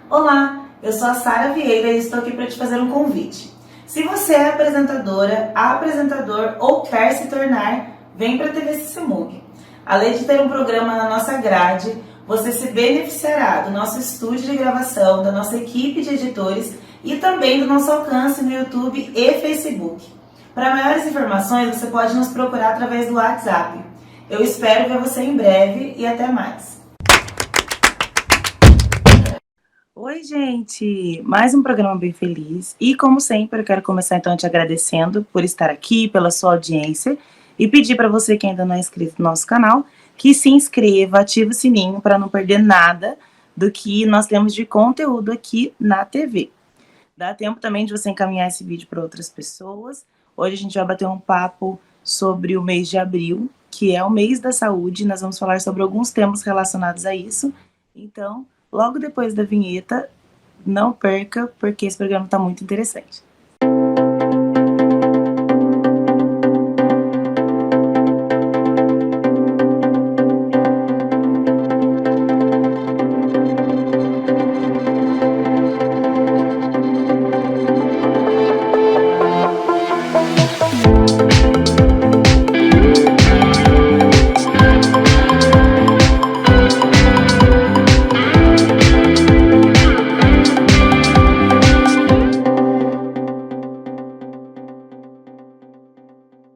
Olá, eu sou a Sara Vieira e estou aqui para te fazer um convite. Se você é apresentadora, apresentador ou quer se tornar, vem para a TV Sissemug. Além de ter um programa na nossa grade, você se beneficiará do nosso estúdio de gravação, da nossa equipe de editores e também do nosso alcance no YouTube e Facebook. Para maiores informações, você pode nos procurar através do WhatsApp. Eu espero ver você em breve e até mais. Oi, gente! Mais um programa bem feliz e, como sempre, eu quero começar então te agradecendo por estar aqui, pela sua audiência e pedir para você que ainda não é inscrito no nosso canal que se inscreva, ative o sininho para não perder nada do que nós temos de conteúdo aqui na TV. Dá tempo também de você encaminhar esse vídeo para outras pessoas. Hoje a gente vai bater um papo sobre o mês de abril, que é o mês da saúde. Nós vamos falar sobre alguns temas relacionados a isso. Então, logo depois da vinheta, não perca, porque esse programa está muito interessante.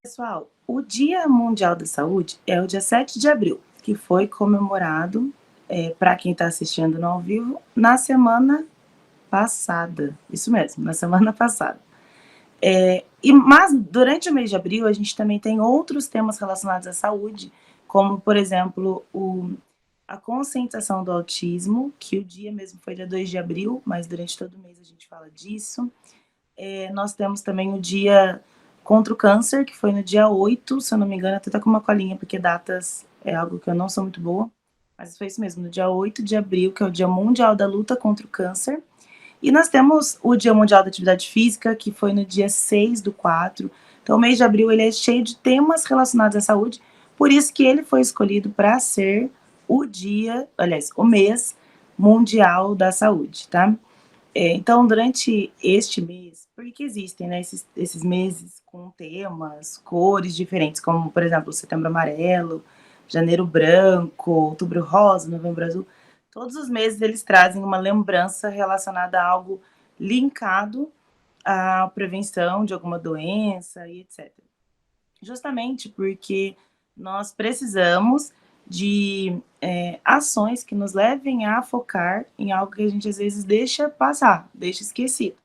Pessoal, o Dia Mundial da Saúde é o dia 7 de abril, que foi comemorado, para quem está assistindo no ao vivo, na semana passada. Isso mesmo, na semana passada. Mas durante o mês de abril a gente também tem outros temas relacionados à saúde, como, por exemplo, a conscientização do autismo, que o dia mesmo foi dia 2 de abril, mas durante todo o mês a gente fala disso. Nós temos também o dia contra o câncer, que foi no dia 8, se eu não me engano, até tá com uma colinha, porque datas é algo que eu não sou muito boa, mas foi isso mesmo, no dia 8 de abril, que é o Dia Mundial da Luta contra o Câncer. E nós temos o Dia Mundial da Atividade Física, que foi no dia 6/4. Então o mês de abril ele é cheio de temas relacionados à saúde, por isso que ele foi escolhido para ser o mês mundial da saúde, tá? Então, durante este mês, porque existem, né, esses meses com temas, cores diferentes, como, por exemplo, Setembro Amarelo, Janeiro Branco, Outubro Rosa, Novembro Azul, todos os meses eles trazem uma lembrança relacionada a algo linkado à prevenção de alguma doença e etc. Justamente porque nós precisamos de ações que nos levem a focar em algo que a gente às vezes deixa passar, deixa esquecido.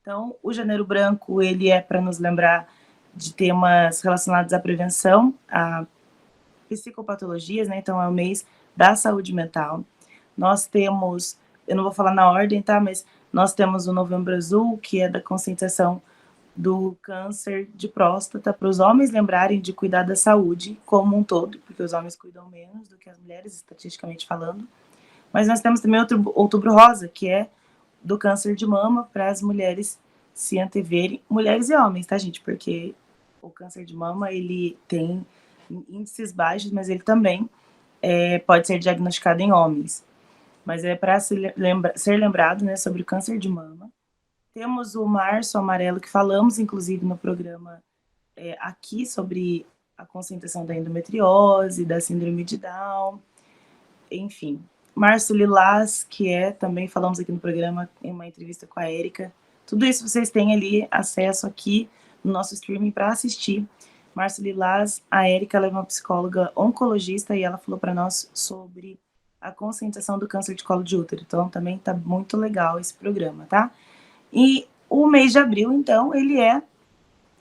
Então, o Janeiro Branco, ele é para nos lembrar de temas relacionados à prevenção, a psicopatologias, né? Então, é o mês da saúde mental. Nós temos, eu não vou falar na ordem, tá? Mas nós temos o Novembro Azul, que é da conscientização do câncer de próstata, para os homens lembrarem de cuidar da saúde como um todo, porque os homens cuidam menos do que as mulheres, estatisticamente falando. Mas nós temos também Outubro Rosa, que é do câncer de mama, para as mulheres se anteverem, mulheres e homens, tá, gente? Porque o câncer de mama, ele tem índices baixos, mas ele também pode ser diagnosticado em homens. Mas é para ser lembrado, né, sobre o câncer de mama. Temos o Março Amarelo, que falamos, inclusive, no programa aqui sobre a conscientização da endometriose, da síndrome de Down. enfim. Márcio Lilás, que também falamos aqui no programa, em uma entrevista com a Érica. Tudo isso vocês têm ali acesso aqui no nosso streaming para assistir. Márcio Lilás, a Érica, ela é uma psicóloga oncologista e ela falou para nós sobre a conscientização do câncer de colo de útero. Então também tá muito legal esse programa, tá? E o mês de abril, então, ele é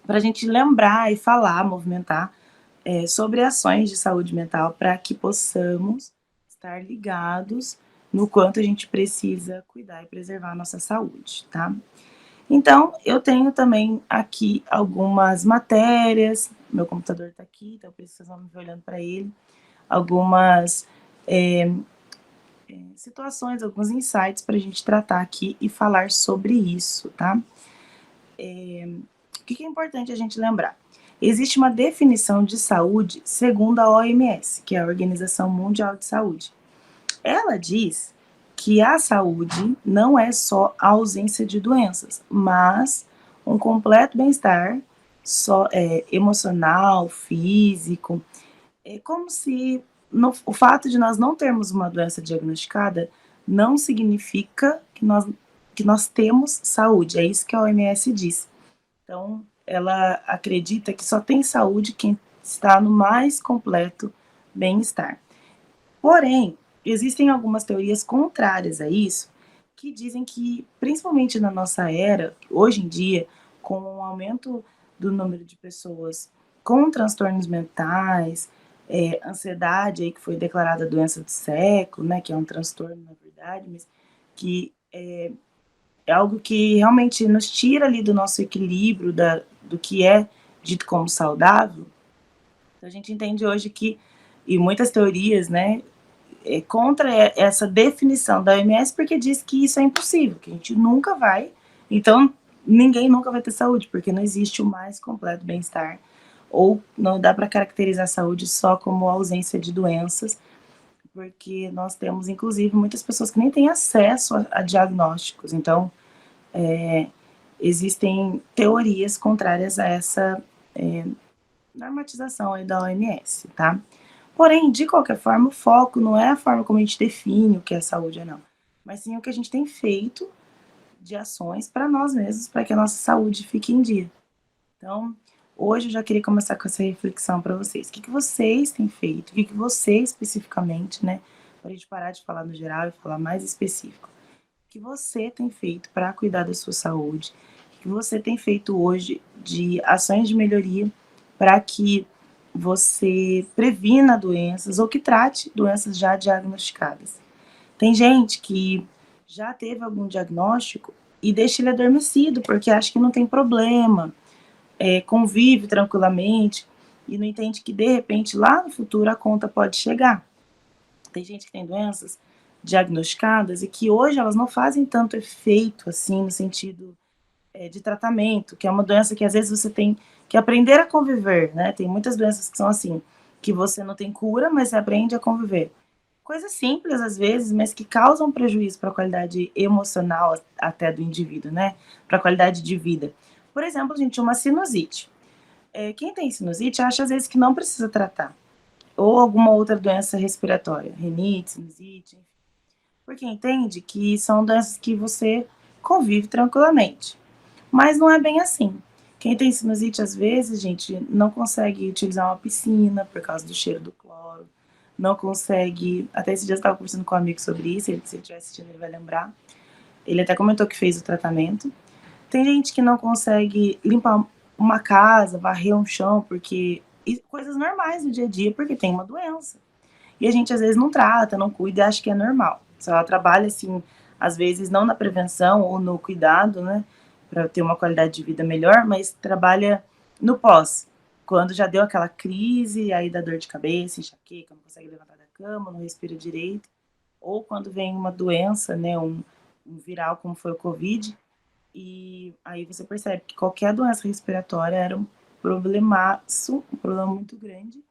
para a gente lembrar e falar, movimentar sobre ações de saúde mental para que possamos estar ligados no quanto a gente precisa cuidar e preservar a nossa saúde, tá? Então, eu tenho também aqui algumas matérias, meu computador está aqui, então por isso vocês vão me ver olhando para ele, algumas situações, alguns insights para a gente tratar aqui e falar sobre isso, tá? O que é importante a gente lembrar? Existe uma definição de saúde segundo a OMS, que é a Organização Mundial de Saúde. Ela diz que a saúde não é só a ausência de doenças, mas um completo bem-estar emocional, físico. É como se o fato de nós não termos uma doença diagnosticada não significa que nós temos saúde. É isso que a OMS diz. Então, ela acredita que só tem saúde quem está no mais completo bem-estar. Porém, existem algumas teorias contrárias a isso, que dizem que, principalmente na nossa era, hoje em dia, com o aumento do número de pessoas com transtornos mentais, ansiedade, aí, que foi declarada doença do século, né, que é um transtorno, na verdade, mas que é algo que realmente nos tira ali do nosso equilíbrio, do que é dito como saudável. Então, a gente entende hoje que, e muitas teorias, né, contra essa definição da OMS, porque diz que isso é impossível, que a gente nunca vai, então ninguém nunca vai ter saúde, porque não existe o mais completo bem-estar, ou não dá para caracterizar a saúde só como ausência de doenças, porque nós temos, inclusive, muitas pessoas que nem têm acesso a diagnósticos, então existem teorias contrárias a essa normatização aí da OMS, tá? Porém, de qualquer forma, o foco não é a forma como a gente define o que é saúde ou não, mas sim o que a gente tem feito de ações para nós mesmos, para que a nossa saúde fique em dia. Então, hoje eu já queria começar com essa reflexão para vocês. O que vocês têm feito? O que você especificamente, né? Para a gente parar de falar no geral e falar mais específico. O que você tem feito para cuidar da sua saúde? O que você tem feito hoje de ações de melhoria para que você previna doenças ou que trate doenças já diagnosticadas? Tem gente que já teve algum diagnóstico e deixa ele adormecido porque acha que não tem problema, convive tranquilamente e não entende que de repente lá no futuro a conta pode chegar. Tem gente que tem doenças diagnosticadas e que hoje elas não fazem tanto efeito assim no sentido de tratamento, que é uma doença que às vezes você tem que aprender a conviver, né? Tem muitas doenças que são assim, que você não tem cura, mas você aprende a conviver. Coisas simples às vezes, mas que causam prejuízo para a qualidade emocional até do indivíduo, né? Para a qualidade de vida. Por exemplo, gente, uma sinusite. Quem tem sinusite acha às vezes que não precisa tratar. Ou alguma outra doença respiratória, rinite, sinusite, enfim. Porque entende que são doenças que você convive tranquilamente. Mas não é bem assim. Quem tem sinusite, às vezes, gente, não consegue utilizar uma piscina por causa do cheiro do cloro, não consegue. Até esse dia eu estava conversando com um amigo sobre isso, se ele estiver assistindo, ele vai lembrar. Ele até comentou que fez o tratamento. Tem gente que não consegue limpar uma casa, varrer um chão, porque. E coisas normais do dia a dia, porque tem uma doença. E a gente às vezes não trata, não cuida e acha que é normal. Só ela trabalha assim, às vezes não na prevenção ou no cuidado, né, para ter uma qualidade de vida melhor, mas trabalha no pós, quando já deu aquela crise, aí dá dor de cabeça, enxaqueca, não consegue levantar da cama, não respira direito, ou quando vem uma doença, né, um viral como foi o Covid, e aí você percebe que qualquer doença respiratória era um problemaço, um problema muito grande,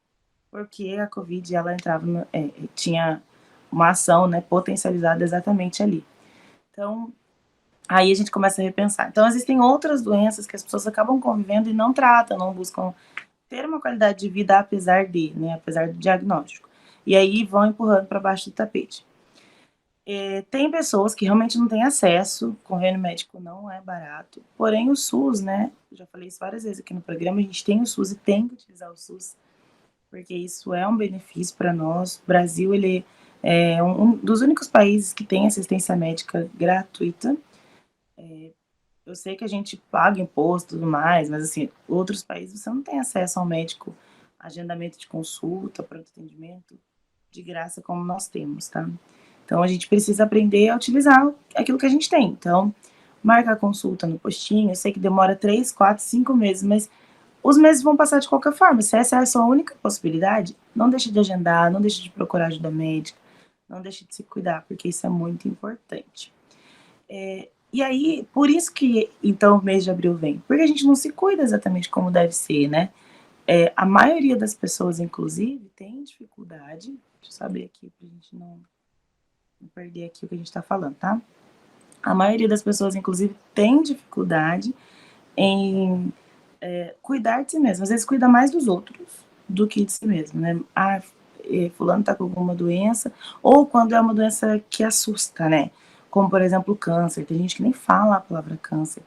porque a Covid ela entrava tinha uma ação, né, potencializada exatamente ali. Então, aí a gente começa a repensar. Então, existem outras doenças que as pessoas acabam convivendo e não tratam, não buscam ter uma qualidade de vida apesar de, né, apesar do diagnóstico. e aí vão empurrando para baixo do tapete. Tem pessoas que realmente não têm acesso, convênio médico não é barato, porém o SUS, né, já falei isso várias vezes aqui no programa, a gente tem o SUS e tem que utilizar o SUS, porque isso é um benefício para nós. O Brasil, ele é um dos únicos países que tem assistência médica gratuita. Eu sei que a gente paga imposto e tudo mais, mas assim, outros países você não tem acesso ao médico, agendamento de consulta, pronto atendimento, de graça como nós temos, tá? Então a gente precisa aprender a utilizar aquilo que a gente tem. Então, marca a consulta no postinho, eu sei que demora 3, 4, 5 meses, mas os meses vão passar de qualquer forma. Se essa é a sua única possibilidade, não deixe de agendar, não deixe de procurar ajuda médica, não deixe de se cuidar, porque isso é muito importante. E aí, por isso que então o mês de abril vem, porque a gente não se cuida exatamente como deve ser, né? A maioria das pessoas, inclusive, tem dificuldade. Deixa eu saber aqui pra gente não perder aqui o que a gente tá falando, tá? A maioria das pessoas, inclusive, tem dificuldade em cuidar de si mesmo. Às vezes cuida mais dos outros do que de si mesmo, né? Fulano tá com alguma doença, ou quando é uma doença que assusta, né? Como, por exemplo, o câncer. Tem gente que nem fala a palavra câncer.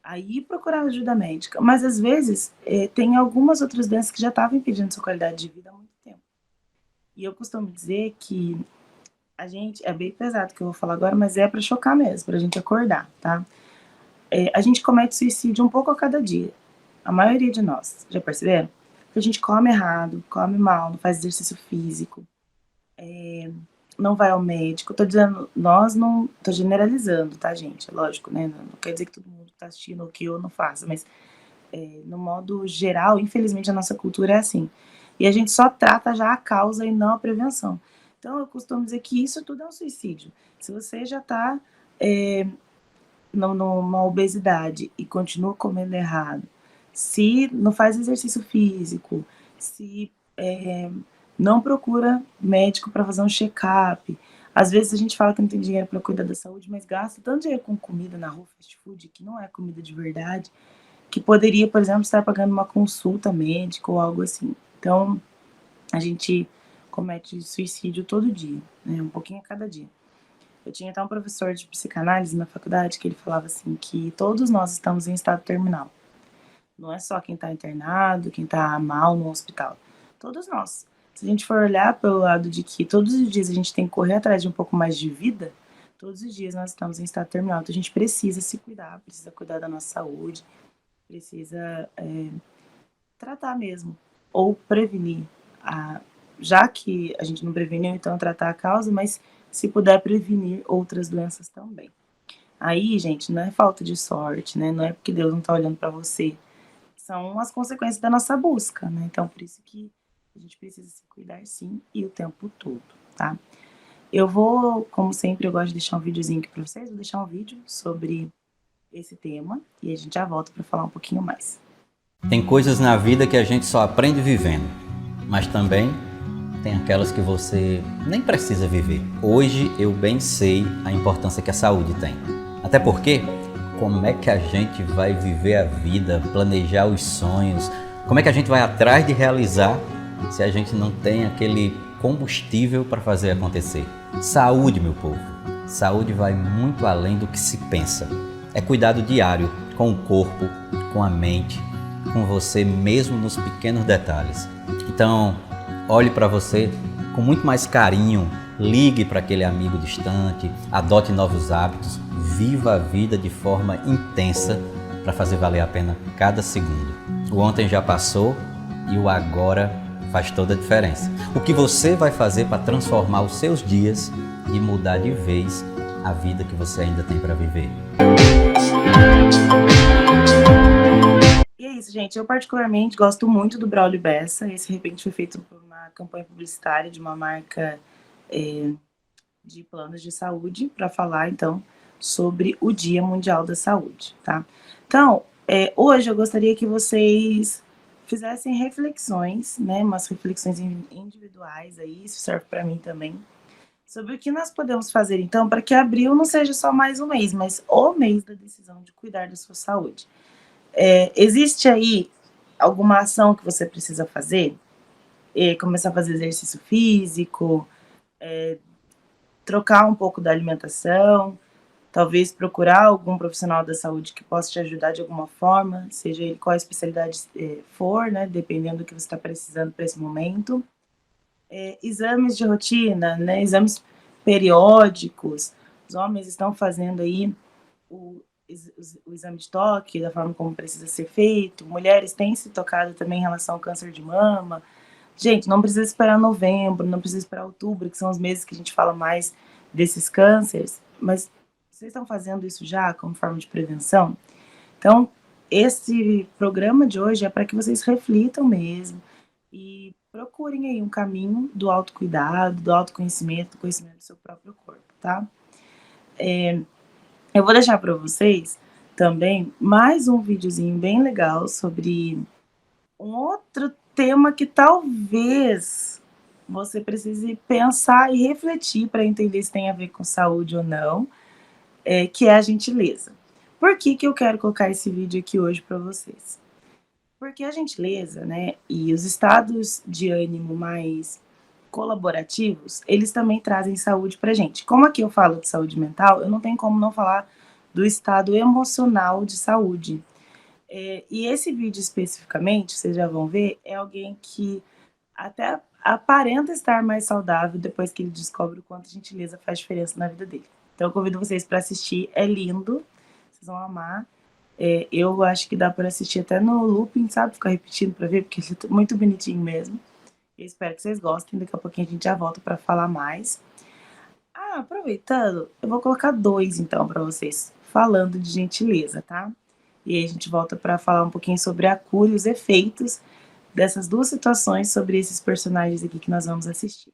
Aí procurar ajuda médica. Mas, às vezes, tem algumas outras doenças que já estavam impedindo sua qualidade de vida há muito tempo. E eu costumo dizer que a gente, é bem pesado o que eu vou falar agora, mas é para chocar mesmo, pra gente acordar, tá? A gente comete suicídio um pouco a cada dia. A maioria de nós, já perceberam? Que a gente come errado, come mal, não faz exercício físico, não vai ao médico. Tô dizendo, nós não, tô generalizando, tá, gente? É lógico, né? Não quer dizer que todo mundo tá assistindo o que eu não faço, mas no modo geral, infelizmente a nossa cultura é assim. E a gente só trata já a causa e não a prevenção. Então eu costumo dizer que isso tudo é um suicídio. Se você já tá numa obesidade e continua comendo errado, se não faz exercício físico, se não procura médico para fazer um check-up. Às vezes a gente fala que não tem dinheiro para cuidar da saúde, mas gasta tanto dinheiro com comida na rua, fast food, que não é comida de verdade, que poderia, por exemplo, estar pagando uma consulta médica ou algo assim. Então, a gente comete suicídio todo dia, né? Um pouquinho a cada dia. Eu tinha até um professor de psicanálise na faculdade que ele falava assim que todos nós estamos em estado terminal. Não é só quem está internado, quem está mal no hospital. Todos nós. Se a gente for olhar pelo lado de que todos os dias a gente tem que correr atrás de um pouco mais de vida, todos os dias nós estamos em estado terminal. Então a gente precisa se cuidar, precisa cuidar da nossa saúde, precisa tratar mesmo, ou prevenir. Já que a gente não preveniu, então tratar a causa, mas se puder prevenir outras doenças também. Aí, gente, não é falta de sorte, né? Não é porque Deus não está olhando para você. São as consequências da nossa busca, né? Então, por isso que a gente precisa se cuidar sim e o tempo todo, tá? Eu vou, como sempre, eu gosto de deixar um videozinho aqui para vocês. Vou deixar um vídeo sobre esse tema e a gente já volta para falar um pouquinho mais. Tem coisas na vida que a gente só aprende vivendo, mas também tem aquelas que você nem precisa viver. Hoje eu bem sei a importância que a saúde tem. Até porque, como é que a gente vai viver a vida, planejar os sonhos, como é que a gente vai atrás de realizar se a gente não tem aquele combustível para fazer acontecer? Saúde, meu povo. Saúde vai muito além do que se pensa. É cuidado diário com o corpo, com a mente, com você mesmo nos pequenos detalhes. Então, olhe para você com muito mais carinho, ligue para aquele amigo distante, adote novos hábitos, viva a vida de forma intensa para fazer valer a pena cada segundo. O ontem já passou e o agora faz toda a diferença. O que você vai fazer para transformar os seus dias e mudar de vez a vida que você ainda tem para viver? E é isso, gente. Eu particularmente gosto muito do Braulio Bessa. Esse repente foi feito por uma campanha publicitária de uma marca de planos de saúde para falar, então, sobre o Dia Mundial da Saúde, tá? Então, hoje eu gostaria que vocês fizessem reflexões, né? Umas reflexões individuais aí, isso serve para mim também, sobre o que nós podemos fazer, então, para que abril não seja só mais um mês, mas o mês da decisão de cuidar da sua saúde. Existe aí alguma ação que você precisa fazer? começar a fazer exercício físico, trocar um pouco da alimentação, talvez procurar algum profissional da saúde que possa te ajudar de alguma forma, seja ele qual a especialidade for, né, dependendo do que você está precisando para esse momento. Exames de rotina, né, exames periódicos, os homens estão fazendo aí o exame de toque, da forma como precisa ser feito, mulheres têm se tocado também em relação ao câncer de mama. Gente, não precisa esperar novembro, não precisa esperar outubro, que são os meses que a gente fala mais desses cânceres, mas vocês estão fazendo isso já como forma de prevenção? Então, esse programa de hoje é para que vocês reflitam mesmo e procurem aí um caminho do autocuidado, do autoconhecimento, do conhecimento do seu próprio corpo, tá? Eu vou deixar para vocês também mais um videozinho bem legal sobre um outro tema que talvez você precise pensar e refletir para entender se tem a ver com saúde ou não, que é a gentileza. Por que eu quero colocar esse vídeo aqui hoje para vocês? Porque a gentileza, né, e os estados de ânimo mais colaborativos, eles também trazem saúde pra gente. Como aqui eu falo de saúde mental, eu não tenho como não falar do estado emocional de saúde. E esse vídeo especificamente, vocês já vão ver, é alguém que até aparenta estar mais saudável depois que ele descobre o quanto a gentileza faz diferença na vida dele. Então eu convido vocês para assistir, é lindo, vocês vão amar. Eu acho que dá para assistir até no looping, sabe? Ficar repetindo para ver, porque ele é muito bonitinho mesmo. Eu espero que vocês gostem, daqui a pouquinho a gente já volta para falar mais. Aproveitando, eu vou colocar 2 então para vocês, falando de gentileza, tá? E aí a gente volta para falar um pouquinho sobre a cura e os efeitos dessas 2 situações sobre esses personagens aqui que nós vamos assistir.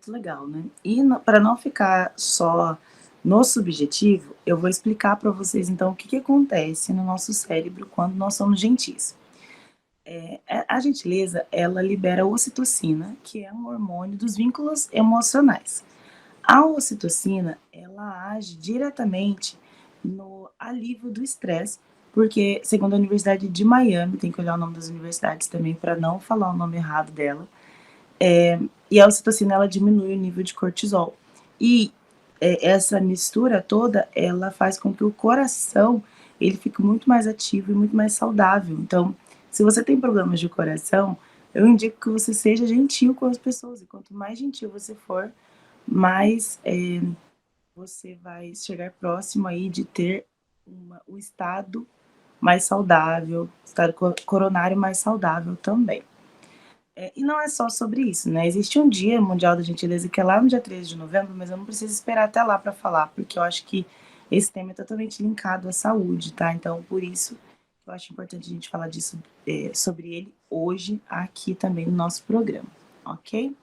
muito legal, né? E para não ficar só no subjetivo, eu vou explicar para vocês então o que acontece no nosso cérebro quando nós somos gentis. A gentileza, ela libera ocitocina, que é um hormônio dos vínculos emocionais. A ocitocina, ela age diretamente no alívio do estresse, porque, segundo a Universidade de Miami, tem que olhar o nome das universidades também para não falar o nome errado dela, e a ocitocina, ela diminui o nível de cortisol. E essa mistura toda, ela faz com que o coração, ele fique muito mais ativo e muito mais saudável. Então, se você tem problemas de coração, eu indico que você seja gentil com as pessoas. E quanto mais gentil você for, mais você vai chegar próximo aí de ter o estado mais saudável, estado coronário mais saudável também. E não é só sobre isso, né? Existe um Dia Mundial da Gentileza que é lá no dia 13 de novembro, mas eu não preciso esperar até lá para falar, porque eu acho que esse tema é totalmente linkado à saúde, tá? Então, por isso, eu acho importante a gente falar disso, sobre ele hoje, aqui também no nosso programa, ok?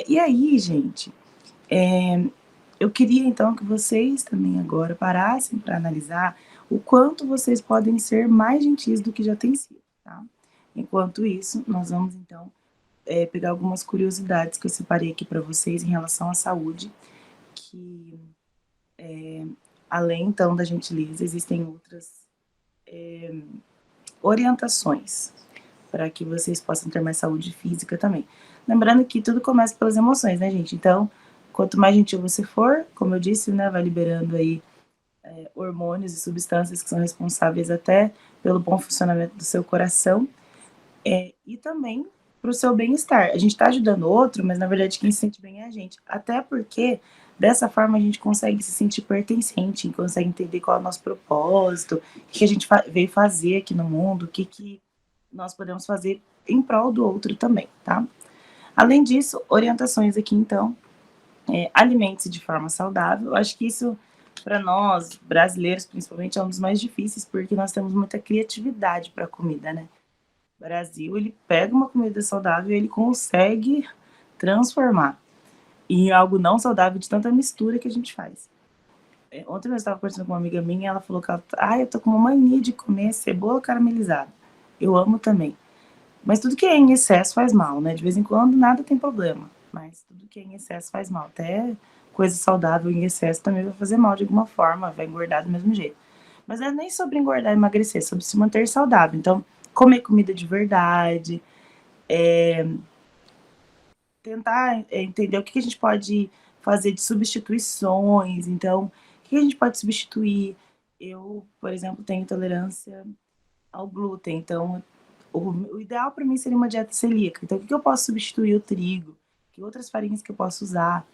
E aí, gente, eu queria então que vocês também agora parassem para analisar o quanto vocês podem ser mais gentis do que já têm sido, tá? Enquanto isso, nós vamos então pegar algumas curiosidades que eu separei aqui para vocês em relação à saúde, que além então da gentileza, existem outras orientações para que vocês possam ter mais saúde física também. Lembrando que tudo começa pelas emoções, né, gente? Então, quanto mais gentil você for, como eu disse, né, vai liberando aí hormônios e substâncias que são responsáveis até pelo bom funcionamento do seu coração, e também para o seu bem-estar. A gente está ajudando o outro, mas na verdade quem se sente bem é a gente. Até porque dessa forma a gente consegue se sentir pertencente, consegue entender qual é o nosso propósito, o que a gente veio fazer aqui no mundo, o que nós podemos fazer em prol do outro também, tá? Além disso, orientações aqui então, alimente-se de forma saudável. Eu acho que isso, para nós, brasileiros principalmente, é um dos mais difíceis, porque nós temos muita criatividade para a comida, né? O Brasil, ele pega uma comida saudável e ele consegue transformar em algo não saudável de tanta mistura que a gente faz. Ontem eu estava conversando com uma amiga minha e ela falou que eu tô com uma mania de comer cebola caramelizada. Eu amo também. Mas tudo que é em excesso faz mal, né? De vez em quando nada tem problema, mas tudo que é em excesso faz mal. Até coisa saudável em excesso também vai fazer mal de alguma forma, vai engordar do mesmo jeito. Mas não é nem sobre engordar e emagrecer, é sobre se manter saudável. Então, comer comida de verdade, tentar entender o que a gente pode fazer de substituições. Então, o que a gente pode substituir? Eu, por exemplo, tenho intolerância ao glúten, então o ideal para mim seria uma dieta celíaca. Então, o que eu posso substituir o trigo? Que outras farinhas que eu posso usar?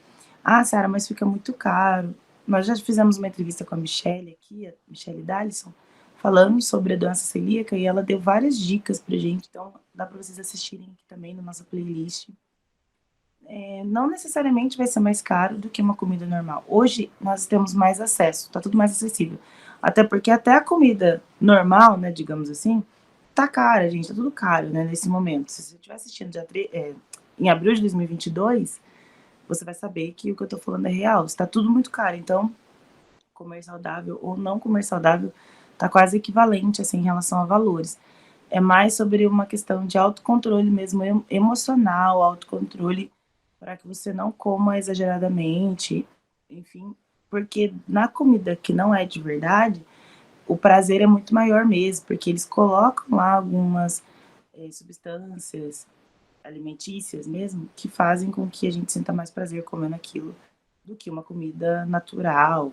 Ah, Sara, mas fica muito caro. Nós já fizemos uma entrevista com a Michelle aqui, a Michelle Dalisson, falando sobre a doença celíaca e ela deu várias dicas pra gente. Então, dá para vocês assistirem aqui também na nossa playlist. Não necessariamente vai ser mais caro do que uma comida normal. Hoje, nós temos mais acesso, tá tudo mais acessível. Até porque até a comida normal, né, digamos assim, tá cara, gente, tá tudo caro, né, nesse momento. Se você estiver assistindo em abril de 2022, você vai saber que o que eu tô falando é real. Está tudo muito caro, então comer saudável ou não comer saudável tá quase equivalente, assim, em relação a valores. É mais sobre uma questão de autocontrole mesmo, emocional, autocontrole, para que você não coma exageradamente, enfim, porque na comida que não é de verdade, o prazer é muito maior mesmo, porque eles colocam lá algumas substâncias alimentícias mesmo, que fazem com que a gente sinta mais prazer comendo aquilo do que uma comida natural,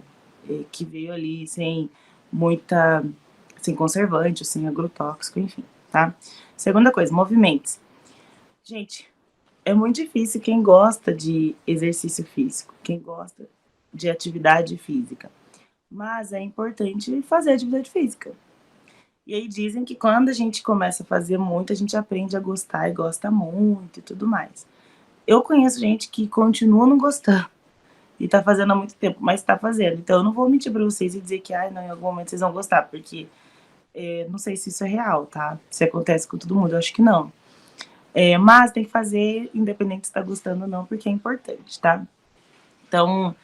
que veio ali sem conservante, sem agrotóxico, enfim, tá? Segunda coisa, movimentos. Gente, é muito difícil quem gosta de exercício físico, quem gosta de atividade física. Mas é importante fazer atividade física. E aí dizem que quando a gente começa a fazer muito, a gente aprende a gostar e gosta muito e tudo mais. Eu conheço gente que continua não gostando e tá fazendo há muito tempo, mas tá fazendo. Então eu não vou mentir pra vocês e dizer que, não, em algum momento vocês vão gostar, porque não sei se isso é real, tá? Se acontece com todo mundo, eu acho que não. Mas tem que fazer independente se tá gostando ou não, porque é importante, tá? Então,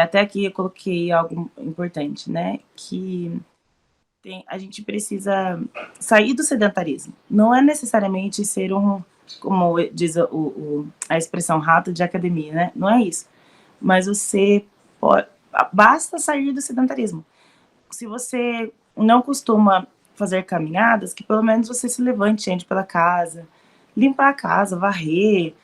até aqui eu coloquei algo importante, né? Que a gente precisa sair do sedentarismo. Não é necessariamente ser como diz a expressão rato de academia, né? Não é isso. Mas você basta sair do sedentarismo. Se você não costuma fazer caminhadas, que pelo menos você se levante, ande pela casa, limpar a casa, varrer,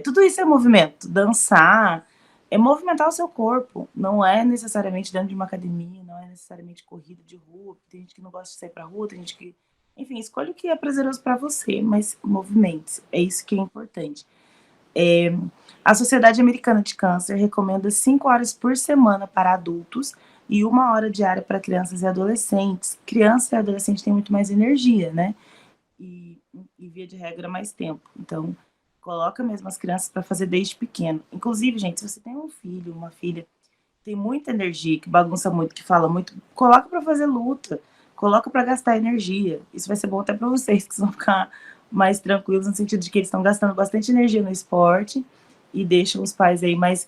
tudo isso é movimento. Dançar, é movimentar o seu corpo. Não é necessariamente dentro de uma academia, não é necessariamente corrida de rua. Tem gente que não gosta de sair pra rua, tem gente que... Enfim, escolha o que é prazeroso para você, mas movimente-se. É isso que é importante. A Sociedade Americana de Câncer recomenda 5 horas por semana para adultos e 1 hora diária para crianças e adolescentes. Criança e adolescente têm muito mais energia, né? E via de regra, mais tempo. Então, coloca mesmo as crianças para fazer desde pequeno. Inclusive, gente, se você tem um filho, uma filha, tem muita energia, que bagunça muito, que fala muito, coloca para fazer luta, coloca para gastar energia. Isso vai ser bom até para vocês, que vão ficar mais tranquilos, no sentido de que eles estão gastando bastante energia no esporte e deixam os pais aí mais,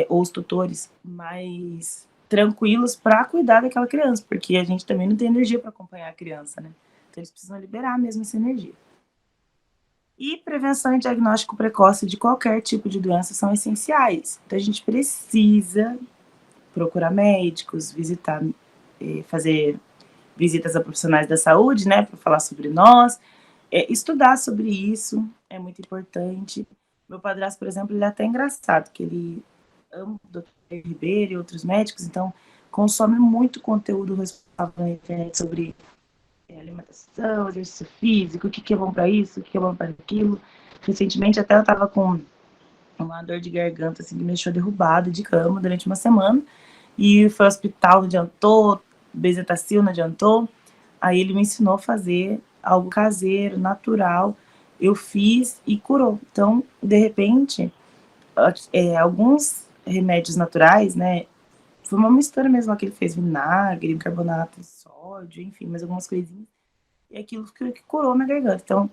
ou os tutores, mais tranquilos para cuidar daquela criança, porque a gente também não tem energia para acompanhar a criança, né? Então eles precisam liberar mesmo essa energia. E prevenção e diagnóstico precoce de qualquer tipo de doença são essenciais. Então a gente precisa procurar médicos, visitar, fazer visitas a profissionais da saúde, né, para falar sobre nós, estudar sobre isso é muito importante. Meu padrasto, por exemplo, ele é até engraçado, que ele ama o Dr. Ribeiro e outros médicos, então consome muito conteúdo responsável na internet sobre alimentação, exercício físico, o que é bom para isso, o que é bom para aquilo. Recentemente até eu estava com uma dor de garganta, assim, que me deixou derrubada de cama durante uma semana, e foi ao hospital, não adiantou, bezetacil não adiantou, aí ele me ensinou a fazer algo caseiro, natural, eu fiz e curou. Então, de repente, alguns remédios naturais, né, foi uma mistura mesmo, que ele fez vinagre, bicarbonato de sódio, enfim, mais algumas coisinhas, e aquilo que curou minha garganta. Então,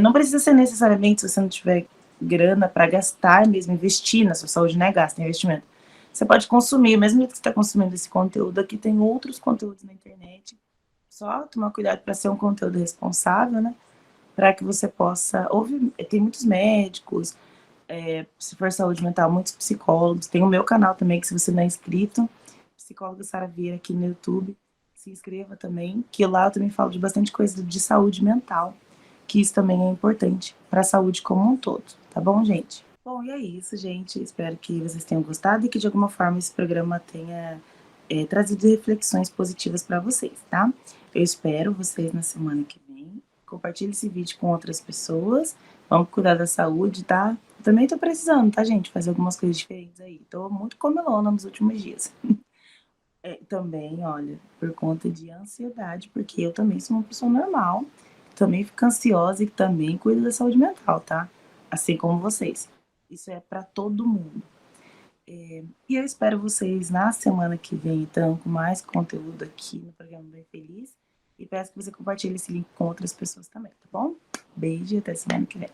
não precisa ser necessariamente, se você não tiver grana para gastar mesmo, investir na sua saúde, não é gasto, é investimento. Você pode consumir, mesmo que você está consumindo esse conteúdo, aqui tem outros conteúdos na internet. Só tomar cuidado para ser um conteúdo responsável, né? Para que você possa ouvir. Tem muitos médicos, se for saúde mental, muitos psicólogos. Tem o meu canal também, que se você não é inscrito, psicóloga Sara Vieira aqui no YouTube, se inscreva também, que lá eu também falo de bastante coisa de saúde mental, que isso também é importante para a saúde como um todo, tá bom, gente? Bom, e é isso, gente. Espero que vocês tenham gostado e que de alguma forma esse programa tenha trazido reflexões positivas para vocês, tá? Eu espero vocês na semana que vem. Compartilhe esse vídeo com outras pessoas. Vamos cuidar da saúde, tá? Eu também tô precisando, tá, gente? Fazer algumas coisas diferentes aí. Tô muito comelona nos últimos dias. Também, olha, por conta de ansiedade, porque eu também sou uma pessoa normal, também fico ansiosa e também cuido da saúde mental, tá? Assim como vocês. Isso é para todo mundo. E eu espero vocês na semana que vem, então, com mais conteúdo aqui no programa Bem Feliz. E peço que você compartilhe esse link com outras pessoas também, tá bom? Beijo e até semana que vem.